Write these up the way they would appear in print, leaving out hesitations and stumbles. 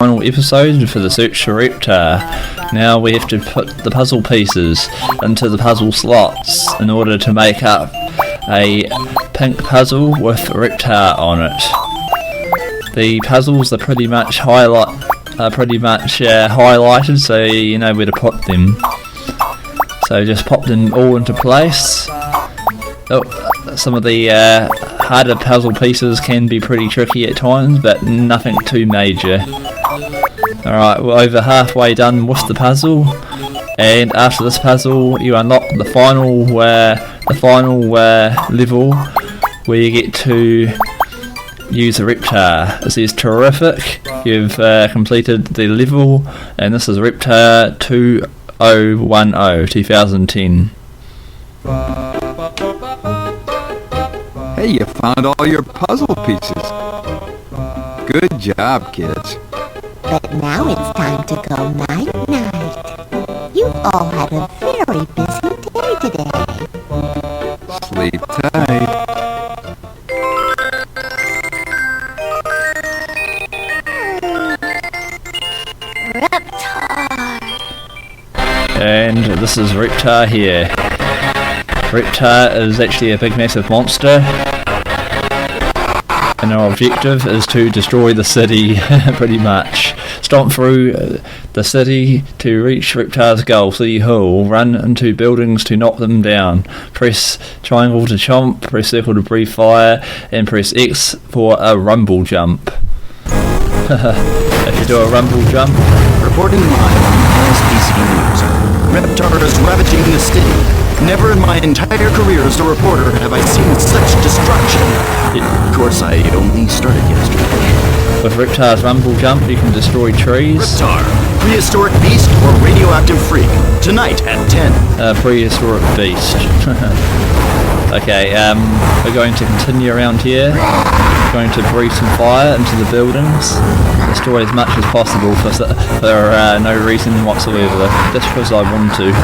Final episode for the search for Reptar. Now we have to put the puzzle pieces into the puzzle slots in order to make up a pink puzzle with Reptar on it. The puzzles are pretty much highlighted, so you know where to put them. So just pop them all into place. Some of the harder puzzle pieces can be pretty tricky at times, but nothing too major. Alright, we're over halfway done with the puzzle, and after this puzzle you unlock the final level where you get to use the Reptar. This is terrific. You've completed the level, and this is Reptar 2010. Hey, you found all your puzzle pieces. Good job, kids. But now it's time to go night-night. You've all had a very busy day today. Sleep tight. Reptar. And this is Reptar here. Reptar is actually a big massive monster, and our objective is to destroy the city, pretty much. Stomp through the city to reach Reptar's goal, City Hall. Run into buildings to knock them down. Press triangle to chomp, press circle to breathe fire, and press X for a rumble jump. If you do a rumble jump... Reporting live on SBC News. Reptar is ravaging the city. Never in my entire career as a reporter have I seen such destruction. Of course, I only started yesterday. With Reptar's rumble jump, you can destroy trees. Reptar, prehistoric beast or radioactive freak. Tonight at 10. Prehistoric beast. Okay, we're going to continue around here. We're going to breathe some fire into the buildings. Destroy as much as possible for no reason whatsoever. Just because I want to.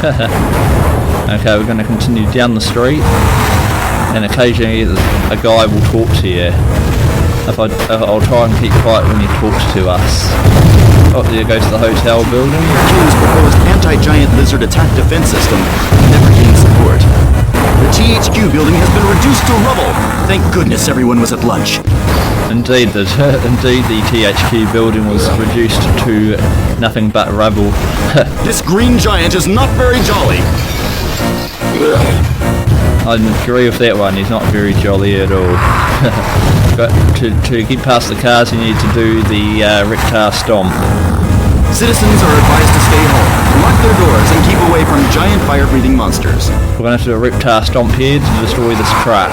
Okay, we're going to continue down the street, and occasionally a guy will talk to you. I'll try and keep quiet when he talks to us. Oh, there goes the hotel building. King's proposed anti-giant lizard attack defense system never gained support. The THQ building has been reduced to rubble. Thank goodness everyone was at lunch. Indeed, the THQ building was reduced to nothing but rubble. This green giant is not very jolly. I agree with that one, he's not very jolly at all. But to get past the cars you need to do the Reptar stomp. Citizens are advised to stay home, lock their doors, and keep away from giant fire-breathing monsters. We're going to have to do a Reptar stomp here to destroy this truck.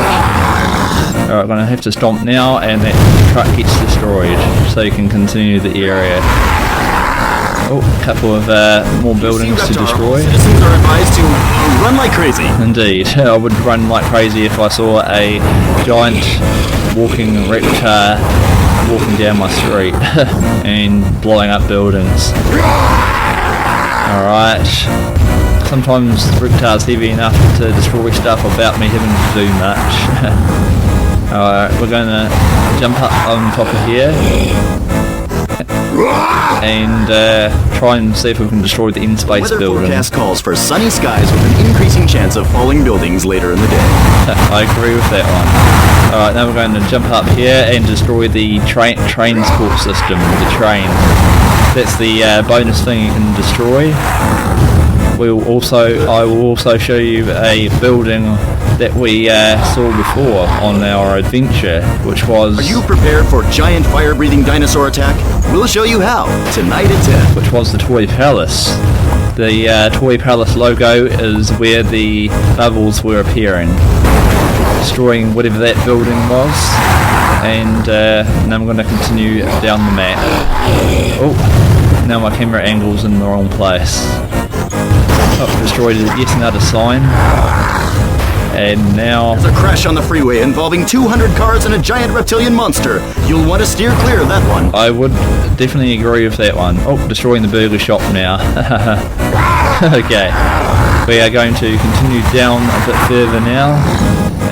Alright, we're going to have to stomp now, and that truck gets destroyed, so you can continue the area. Oh, a couple of more buildings to destroy. Citizens are advised to run like crazy. Indeed, I would run like crazy if I saw a giant walking Reptar walking down my street and blowing up buildings. Alright, sometimes Reptar's heavy enough to destroy stuff without me having to do much. Alright, we're going to jump up on top of here and try and see if we can destroy the in-space Weather building. forecast calls for sunny skies with an increasing chance of falling buildings later in the day. I agree with that one. Alright, now we're going to jump up here and destroy the transport system, the train. That's the bonus thing you can destroy. I will also show you a building that we saw before on our adventure, which was... Are you prepared for giant fire-breathing dinosaur attack? We'll show you how, tonight at 10. Which was the Toy Palace. The Toy Palace logo is where the bubbles were appearing. Destroying whatever that building was, and now I'm going to continue down the map. Oh, now my camera angle's in the wrong place. Oh, destroyed yet another sign. And now... There's a crash on the freeway involving 200 cars and a giant reptilian monster. You'll want to steer clear of that one. I would definitely agree with that one. Oh, destroying the burger shop now. Okay. We are going to continue down a bit further now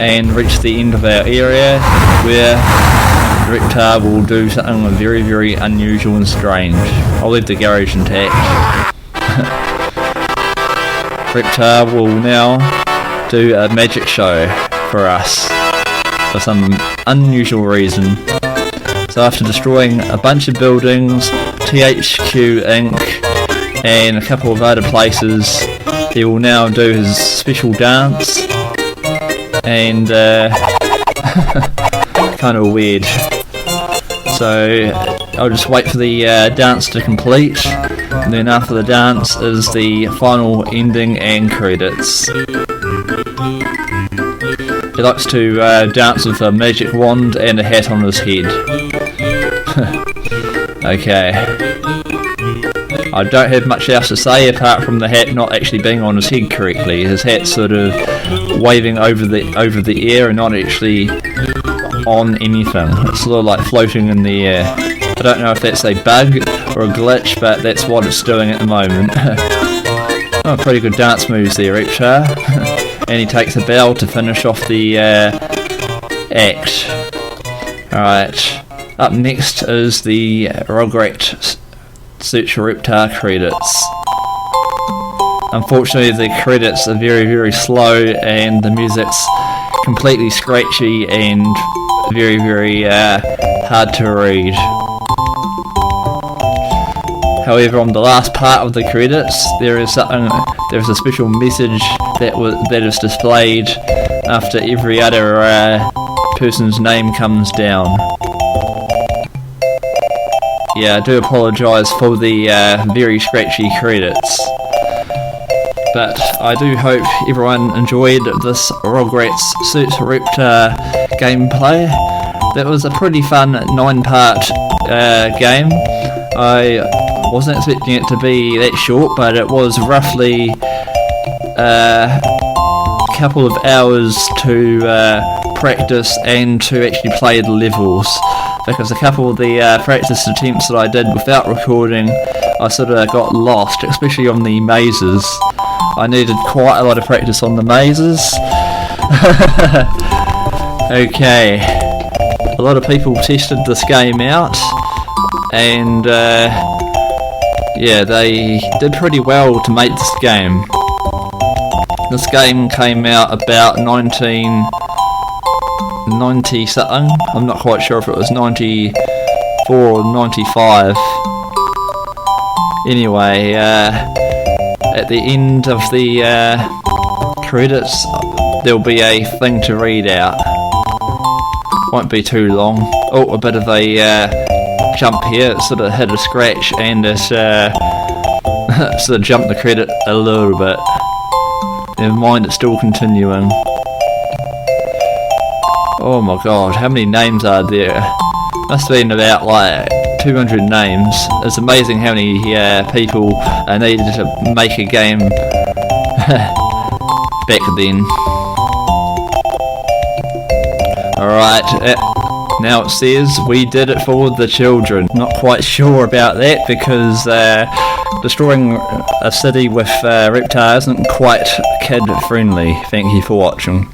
and reach the end of our area where Reptar will do something very, very unusual and strange. I'll leave the garage intact. Reptar will now do a magic show for us for some unusual reason. So after destroying a bunch of buildings, THQ Inc. and a couple of other places, he will now do his special dance, and kind of weird. So I'll just wait for the dance to complete, and then after the dance is the final ending and credits. He likes to dance with a magic wand and a hat on his head. Okay. I don't have much else to say apart from the hat not actually being on his head correctly. His hat's sort of waving over the air and not actually on anything. It's sort of like floating in the air. I don't know if that's a bug or a glitch, but that's what it's doing at the moment. Oh, pretty good dance moves there, Reptar. And he takes a bow to finish off the act. Alright, up next is the Rugrats Search for Reptar credits. Unfortunately, the credits are very, very slow, and the music's completely scratchy and very, very hard to read. However, on the last part of the credits, there is a special message that is displayed after every other person's name comes down. Yeah, I do apologise for the very scratchy credits, but I do hope everyone enjoyed this Rugrats Search for Reptar gameplay. That was a pretty fun 9-part game. I wasn't expecting it to be that short, but it was roughly a couple of hours to practice and to actually play the levels, because a couple of the practice attempts that I did without recording, I sort of got lost, especially on the mazes. I needed quite a lot of practice on the mazes. Okay, a lot of people tested this game out, and yeah, they did pretty well to make this game. This game came out about 1990 something. I'm not quite sure if it was 94 or 95. Anyway, at the end of the credits, there'll be a thing to read out. Won't be too long. Oh, a bit of a jump here. It sort of hit a scratch and it sort of jumped the credit a little bit. Never mind, it's still continuing. Oh my god, how many names are there? Must have been about like 200 names. It's amazing how many people are needed to make a game back then. Alright, now it says we did it for the children. Not quite sure about that, because destroying a city with Reptar isn't quite kid friendly. Thank you for watching.